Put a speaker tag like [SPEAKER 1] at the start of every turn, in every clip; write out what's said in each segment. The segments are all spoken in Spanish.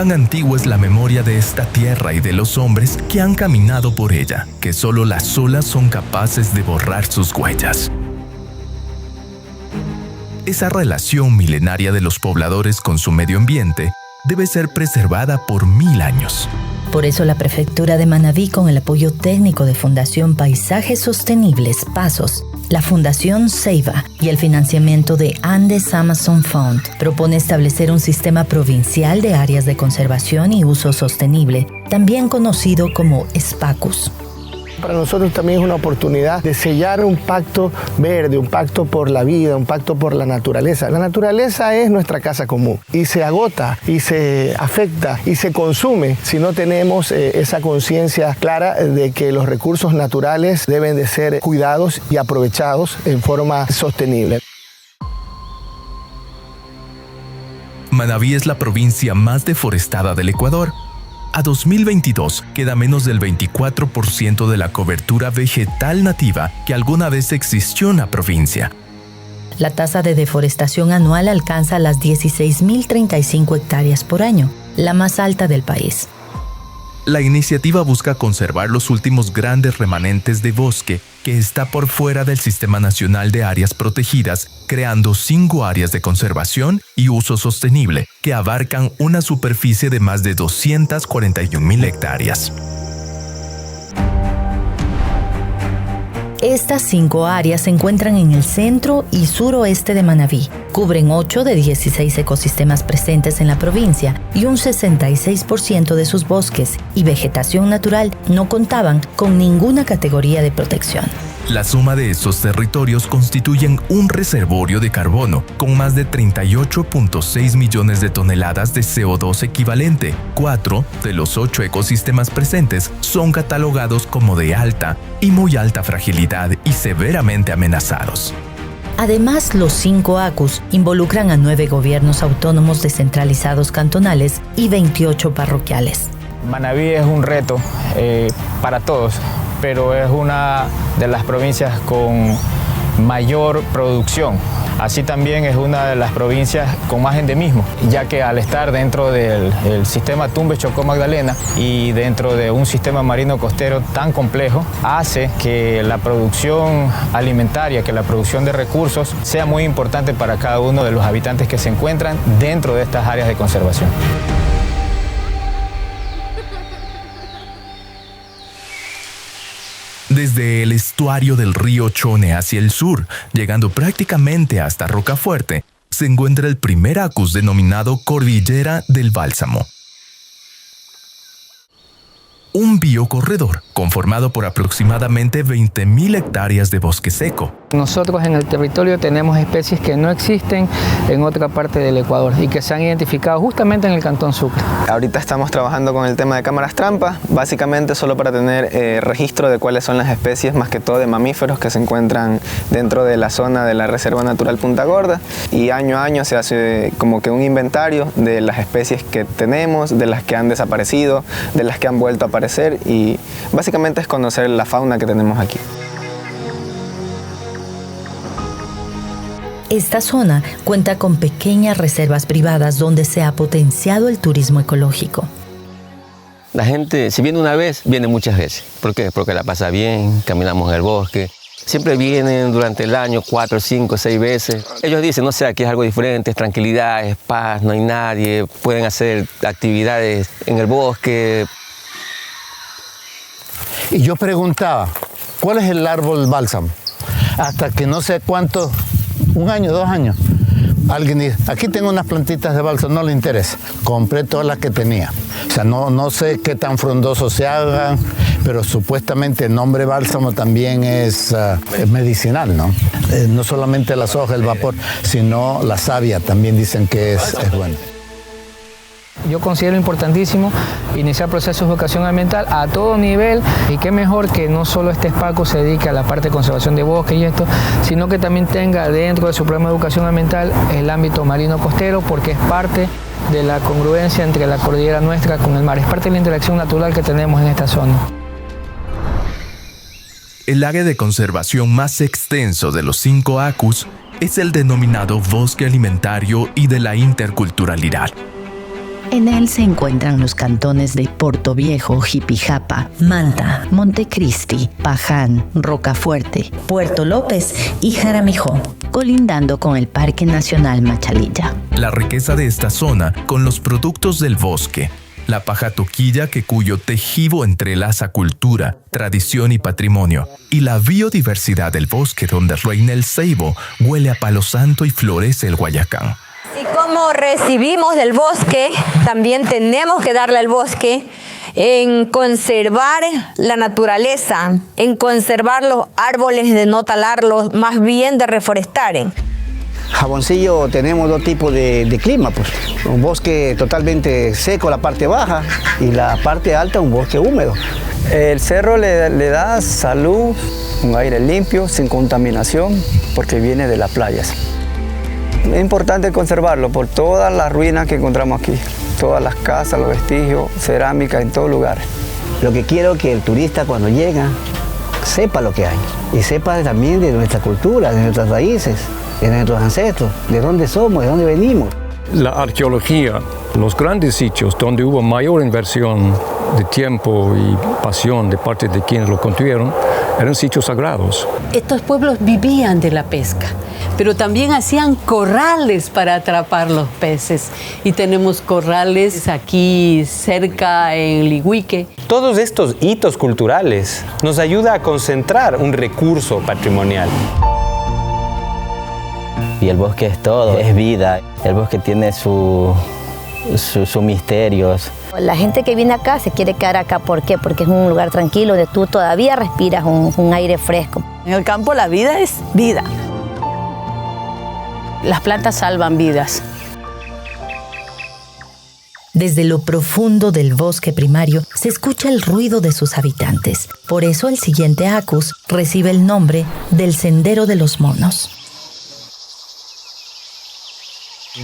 [SPEAKER 1] Tan antigua es la memoria de esta tierra y de los hombres que han caminado por ella, que solo las olas son capaces de borrar sus huellas. Esa relación milenaria de los pobladores con su medio ambiente debe ser preservada por 1000 años.
[SPEAKER 2] Por eso la Prefectura de Manabí, con el apoyo técnico de Fundación Paisajes Sostenibles Pasos, la Fundación Ceiba y el financiamiento de Andes Amazon Fund, propone establecer un sistema provincial de áreas de conservación y uso sostenible, también conocido como SPACUS.
[SPEAKER 3] Para nosotros también es una oportunidad de sellar un pacto verde, un pacto por la vida, un pacto por la naturaleza. La naturaleza es nuestra casa común y se agota y se afecta y se consume si no tenemos esa conciencia clara de que los recursos naturales deben de ser cuidados y aprovechados en forma sostenible.
[SPEAKER 1] Manabí es la provincia más deforestada del Ecuador. A 2022 queda menos del 24% de la cobertura vegetal nativa que alguna vez existió en la provincia.
[SPEAKER 2] La tasa de deforestación anual alcanza las 16.035 hectáreas por año, la más alta del país.
[SPEAKER 1] La iniciativa busca conservar los últimos grandes remanentes de bosque que está por fuera del Sistema Nacional de Áreas Protegidas, creando 5 áreas de conservación y uso sostenible que abarcan una superficie de más de 241.000 hectáreas.
[SPEAKER 2] Estas 5 áreas se encuentran en el centro y suroeste de Manabí. Cubren 8 de 16 ecosistemas presentes en la provincia y un 66% de sus bosques y vegetación natural no contaban con ninguna categoría de protección.
[SPEAKER 1] La suma de estos territorios constituyen un reservorio de carbono con más de 38.6 millones de toneladas de CO2 equivalente. 4 de los 8 ecosistemas presentes son catalogados como de alta y muy alta fragilidad y severamente amenazados.
[SPEAKER 2] Además, los 5 ACUS involucran a 9 gobiernos autónomos descentralizados cantonales y 28 parroquiales.
[SPEAKER 4] Manabí es un reto para todos, pero es una de las provincias con mayor producción. Así también es una de las provincias con más endemismo, ya que al estar dentro del sistema Tumbes-Chocó-Magdalena y dentro de un sistema marino costero tan complejo, hace que la producción alimentaria, que la producción de recursos sea muy importante para cada uno de los habitantes que se encuentran dentro de estas áreas de conservación.
[SPEAKER 1] Desde el estuario del río Chone hacia el sur, llegando prácticamente hasta Rocafuerte, se encuentra el primer ACUS denominado Cordillera del Bálsamo. Un biocorredor conformado por aproximadamente 20.000 hectáreas de bosque seco.
[SPEAKER 5] Nosotros en el territorio tenemos especies que no existen en otra parte del Ecuador y que se han identificado justamente en el Cantón Sucre.
[SPEAKER 6] Ahorita estamos trabajando con el tema de cámaras trampa, básicamente solo para tener registro de cuáles son las especies, más que todo de mamíferos que se encuentran dentro de la zona de la Reserva Natural Punta Gorda, y año a año se hace como que un inventario de las especies que tenemos, de las que han desaparecido, de las que han vuelto a aparecer, y básicamente es conocer la fauna que tenemos aquí.
[SPEAKER 2] Esta zona cuenta con pequeñas reservas privadas donde se ha potenciado el turismo ecológico.
[SPEAKER 7] La gente, si viene una vez, viene muchas veces. ¿Por qué? Porque la pasa bien, caminamos en el bosque. Siempre vienen durante el año 4, 5, 6 veces. Ellos dicen, no sé, aquí es algo diferente, es tranquilidad, es paz, no hay nadie, pueden hacer actividades en el bosque.
[SPEAKER 8] Y yo preguntaba, ¿cuál es el árbol bálsamo? Hasta que no sé cuánto, 1 año, 2 años, alguien dice, aquí tengo unas plantitas de bálsamo, no le interesa. Compré todas las que tenía. O sea, no sé qué tan frondosos se hagan, pero supuestamente el nombre bálsamo también es medicinal, ¿no? No solamente las hojas, el vapor, sino la savia también dicen que es bueno.
[SPEAKER 5] Yo considero importantísimo iniciar procesos de educación ambiental a todo nivel, y qué mejor que no solo este SPACUS se dedique a la parte de conservación de bosque y esto, sino que también tenga dentro de su programa de educación ambiental el ámbito marino costero, porque es parte de la congruencia entre la cordillera nuestra con el mar, es parte de la interacción natural que tenemos en esta zona.
[SPEAKER 1] El área de conservación más extenso de los 5 ACUS es el denominado bosque alimentario y de la interculturalidad.
[SPEAKER 2] En él se encuentran los cantones de Portoviejo, Jipijapa, Manta, Montecristi, Paján, Rocafuerte, Puerto López y Jaramijó, colindando con el Parque Nacional Machalilla.
[SPEAKER 1] La riqueza de esta zona con los productos del bosque, la paja toquilla cuyo tejido entrelaza cultura, tradición y patrimonio, y la biodiversidad del bosque donde reina el ceibo, huele a palo santo y florece el guayacán.
[SPEAKER 9] Y como recibimos del bosque, también tenemos que darle al bosque en conservar la naturaleza, en conservar los árboles, de no talarlos, más bien de reforestar.
[SPEAKER 10] Jaboncillo tenemos dos tipos de clima, pues. Un bosque totalmente seco, la parte baja, y la parte alta un bosque húmedo.
[SPEAKER 6] El cerro le da salud, un aire limpio, sin contaminación, porque viene de las playas. Es importante conservarlo por todas las ruinas que encontramos aquí, todas las casas, los vestigios, cerámica en todo lugar.
[SPEAKER 10] Lo que quiero es que el turista cuando llega sepa lo que hay y sepa también de nuestra cultura, de nuestras raíces, de nuestros ancestros, de dónde somos, de dónde venimos.
[SPEAKER 11] La arqueología, los grandes sitios donde hubo mayor inversión de tiempo y pasión de parte de quienes lo construyeron, eran sitios sagrados.
[SPEAKER 12] Estos pueblos vivían de la pesca, pero también hacían corrales para atrapar los peces. Y tenemos corrales aquí cerca en Lihuique.
[SPEAKER 13] Todos estos hitos culturales nos ayudan a concentrar un recurso patrimonial.
[SPEAKER 14] Y el bosque es todo, es vida. El bosque tiene sus misterios.
[SPEAKER 15] La gente que viene acá se quiere quedar acá. ¿Por qué? Porque es un lugar tranquilo donde tú todavía respiras un aire fresco.
[SPEAKER 12] En el campo la vida es vida. Las plantas salvan vidas.
[SPEAKER 2] Desde lo profundo del bosque primario se escucha el ruido de sus habitantes. Por eso el siguiente acus recibe el nombre del Sendero de los Monos.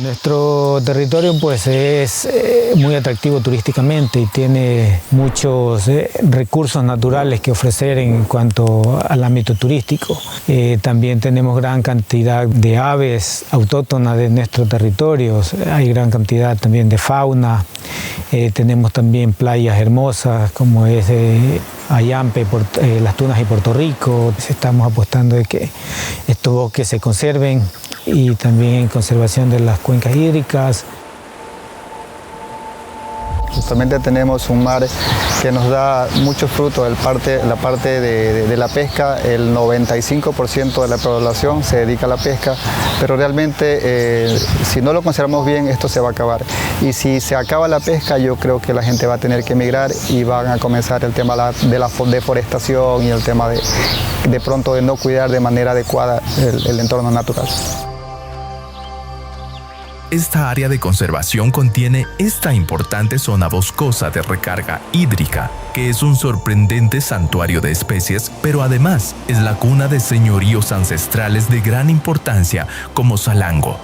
[SPEAKER 5] Nuestro territorio pues es muy atractivo turísticamente y tiene muchos recursos naturales que ofrecer en cuanto al ámbito turístico. También tenemos gran cantidad de aves autóctonas de nuestros territorios, hay gran cantidad también de fauna, tenemos también playas hermosas como es Ayampe, Las Tunas y Puerto Rico. Estamos apostando de que estos bosques se conserven y también en conservación de las cuencas hídricas.
[SPEAKER 16] Justamente tenemos un mar que nos da muchos frutos. La parte de la pesca, el 95% de la población se dedica a la pesca, pero realmente si no lo conservamos bien esto se va a acabar. Y si se acaba la pesca yo creo que la gente va a tener que emigrar y van a comenzar el tema de la deforestación y el tema de pronto de no cuidar de manera adecuada el entorno natural.
[SPEAKER 1] Esta área de conservación contiene esta importante zona boscosa de recarga hídrica, que es un sorprendente santuario de especies, pero además es la cuna de señoríos ancestrales de gran importancia como Salango,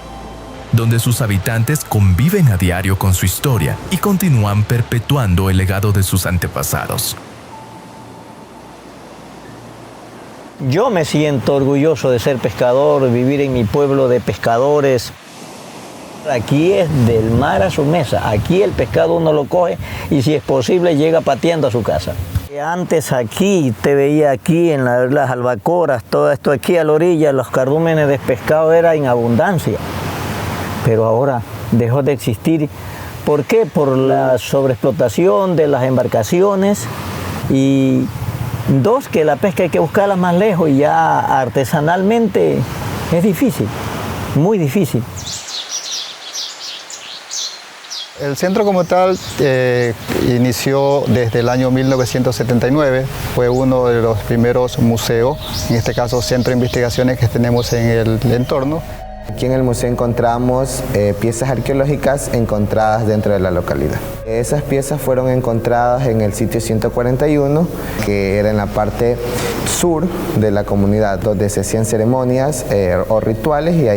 [SPEAKER 1] donde sus habitantes conviven a diario con su historia y continúan perpetuando el legado de sus antepasados.
[SPEAKER 10] Yo me siento orgulloso de ser pescador, vivir en mi pueblo de pescadores. Aquí es del mar a su mesa, aquí el pescado uno lo coge y si es posible llega pateando a su casa. Antes aquí, te veía aquí en las albacoras, todo esto aquí a la orilla, los cardúmenes de pescado era en abundancia, pero ahora dejó de existir. ¿Por qué? Por la sobreexplotación de las embarcaciones y dos, que la pesca hay que buscarla más lejos y ya artesanalmente es difícil, muy difícil.
[SPEAKER 16] El centro como tal inició desde el año 1979, fue uno de los primeros museos, en este caso centro de investigaciones que tenemos en el entorno.
[SPEAKER 17] Aquí en el museo encontramos piezas arqueológicas encontradas dentro de la localidad. Esas piezas fueron encontradas en el sitio 141, que era en la parte sur de la comunidad, donde se hacían ceremonias o rituales y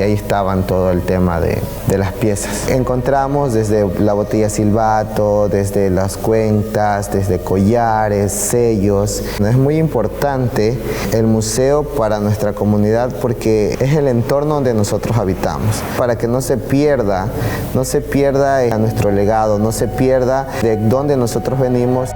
[SPEAKER 17] ahí estaban todo el tema de las piezas. Encontramos desde la botella silbato, desde las cuentas, desde collares, sellos. Es muy importante el museo para nuestra comunidad porque es el entorno donde donde nosotros habitamos, para que no se pierda a nuestro legado, no se pierda de donde nosotros venimos.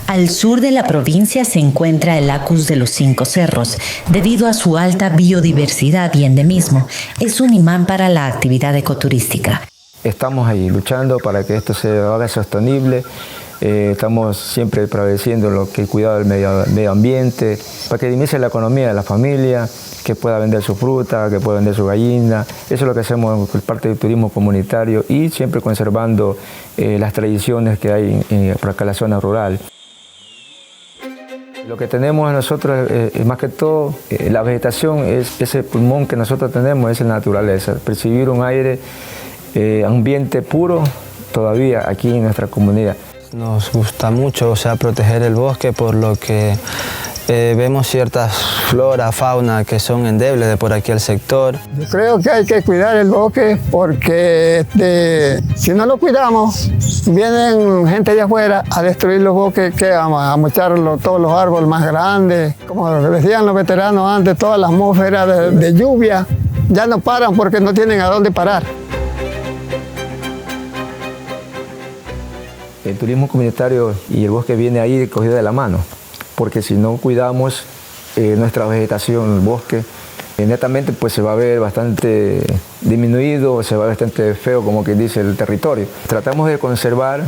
[SPEAKER 2] Al sur de la provincia se encuentra el Lacus de los Cinco Cerros. Debido a su alta biodiversidad y endemismo, es un imán para la actividad ecoturística.
[SPEAKER 18] Estamos ahí luchando para que esto se haga sostenible. Estamos siempre prevaleciendo lo que el cuidado del medio ambiente, para que inicie la economía de la familia, que pueda vender su fruta, que pueda vender su gallina. Eso es lo que hacemos por parte del turismo comunitario y siempre conservando las tradiciones que hay por acá en la zona rural. Lo que tenemos nosotros, más que todo, la vegetación, es ese pulmón que nosotros tenemos, es la naturaleza. Percibir un aire, ambiente puro todavía aquí en nuestra comunidad.
[SPEAKER 19] Nos gusta mucho, proteger el bosque, por lo que vemos ciertas flora, fauna que son endebles de por aquí al sector.
[SPEAKER 20] Yo creo que hay que cuidar el bosque porque si no lo cuidamos, vienen gente de afuera a destruir los bosques, que a mochar todos los árboles más grandes. Como decían los veteranos antes, todas las atmósferas de lluvia ya no paran porque no tienen a dónde parar.
[SPEAKER 18] El turismo comunitario y el bosque viene ahí cogido de la mano, porque si no cuidamos nuestra vegetación, el bosque, netamente pues se va a ver bastante disminuido, se va a ver bastante feo, como que dice el territorio. Tratamos de conservar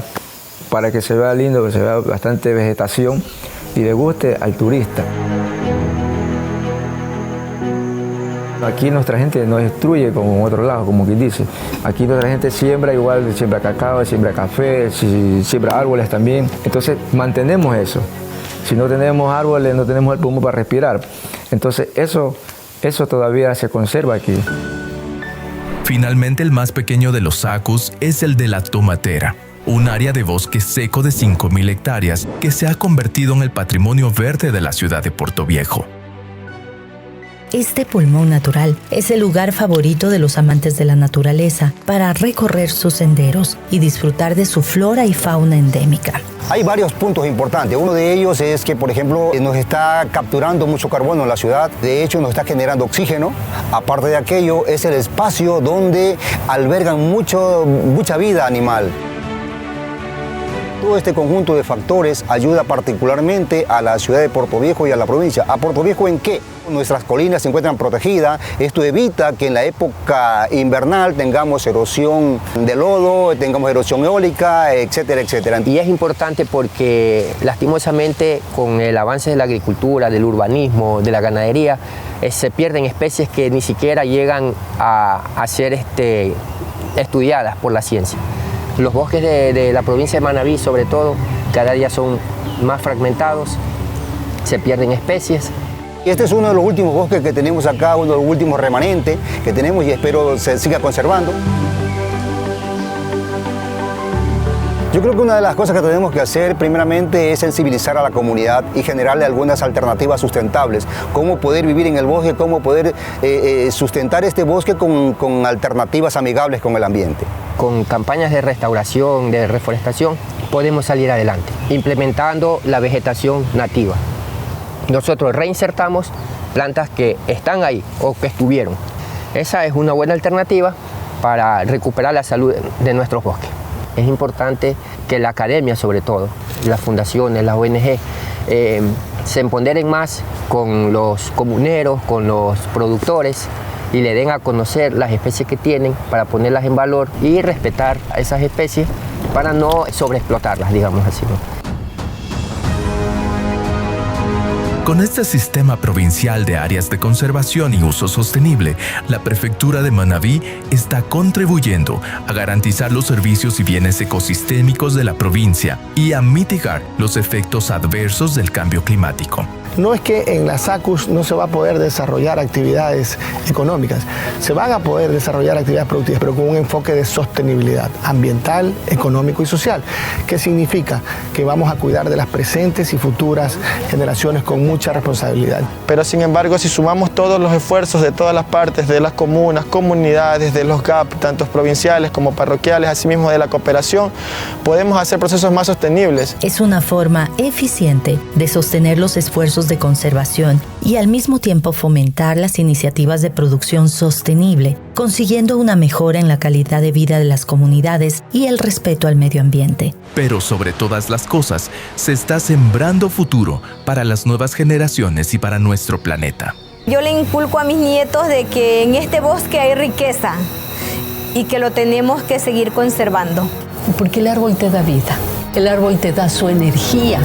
[SPEAKER 18] para que se vea lindo, que se vea bastante vegetación y le guste al turista. Aquí nuestra gente no destruye como en otros lados, como quien dice. Aquí nuestra gente siembra igual, siembra cacao, siembra café, siembra árboles también. Entonces mantenemos eso. Si no tenemos árboles, no tenemos el pulmón para respirar. Entonces eso todavía se conserva aquí.
[SPEAKER 1] Finalmente, el más pequeño de los Lacus es el de la Tomatera, un área de bosque seco de 5.000 hectáreas que se ha convertido en el patrimonio verde de la ciudad de Puerto Viejo.
[SPEAKER 2] Este pulmón natural es el lugar favorito de los amantes de la naturaleza para recorrer sus senderos y disfrutar de su flora y fauna endémica.
[SPEAKER 21] Hay varios puntos importantes. Uno de ellos es que, por ejemplo, nos está capturando mucho carbono en la ciudad. De hecho, nos está generando oxígeno. Aparte de aquello, es el espacio donde albergan mucha vida animal. Todo este conjunto de factores ayuda particularmente a la ciudad de Puerto Viejo y a la provincia. ¿A Puerto Viejo en qué? Nuestras colinas se encuentran protegidas. Esto evita que en la época invernal tengamos erosión de lodo, tengamos erosión eólica, etcétera, etcétera.
[SPEAKER 22] Y es importante porque lastimosamente con el avance de la agricultura, del urbanismo, de la ganadería, se pierden especies que ni siquiera llegan a ser estudiadas por la ciencia. Los bosques de la provincia de Manabí, sobre todo, cada día son más fragmentados, se pierden especies.
[SPEAKER 21] Este es uno de los últimos bosques que tenemos acá, uno de los últimos remanentes que tenemos y espero se siga conservando. Yo creo que una de las cosas que tenemos que hacer primeramente es sensibilizar a la comunidad y generarle algunas alternativas sustentables. Cómo poder vivir en el bosque, cómo poder sustentar este bosque con alternativas amigables con el ambiente.
[SPEAKER 22] Con campañas de restauración, de reforestación, podemos salir adelante, implementando la vegetación nativa. Nosotros reinsertamos plantas que están ahí o que estuvieron. Esa es una buena alternativa para recuperar la salud de nuestros bosques. Es importante que la academia, sobre todo, las fundaciones, las ONG, se empoderen más con los comuneros, con los productores y le den a conocer las especies que tienen para ponerlas en valor y respetar a esas especies para no sobreexplotarlas, digamos así, ¿no?
[SPEAKER 1] Con este sistema provincial de áreas de conservación y uso sostenible, la Prefectura de Manabí está contribuyendo a garantizar los servicios y bienes ecosistémicos de la provincia y a mitigar los efectos adversos del cambio climático.
[SPEAKER 3] No es que en las Lacus no se va a poder desarrollar actividades económicas, se van a poder desarrollar actividades productivas, pero con un enfoque de sostenibilidad ambiental, económico y social. ¿Qué significa? Que vamos a cuidar de las presentes y futuras generaciones con mucha responsabilidad.
[SPEAKER 23] Pero sin embargo, si sumamos todos los esfuerzos de todas las partes, de las comunas, comunidades, de los GAP, tanto provinciales como parroquiales, asimismo de la cooperación, podemos hacer procesos más sostenibles.
[SPEAKER 2] Es una forma eficiente de sostener los esfuerzos procesos de conservación y al mismo tiempo fomentar las iniciativas de producción sostenible, consiguiendo una mejora en la calidad de vida de las comunidades y el respeto al medio ambiente.
[SPEAKER 1] Pero sobre todas las cosas, se está sembrando futuro para las nuevas generaciones y para nuestro planeta.
[SPEAKER 9] Yo le inculco a mis nietos de que en este bosque hay riqueza y que lo tenemos que seguir conservando.
[SPEAKER 12] Porque el árbol te da vida, el árbol te da su energía.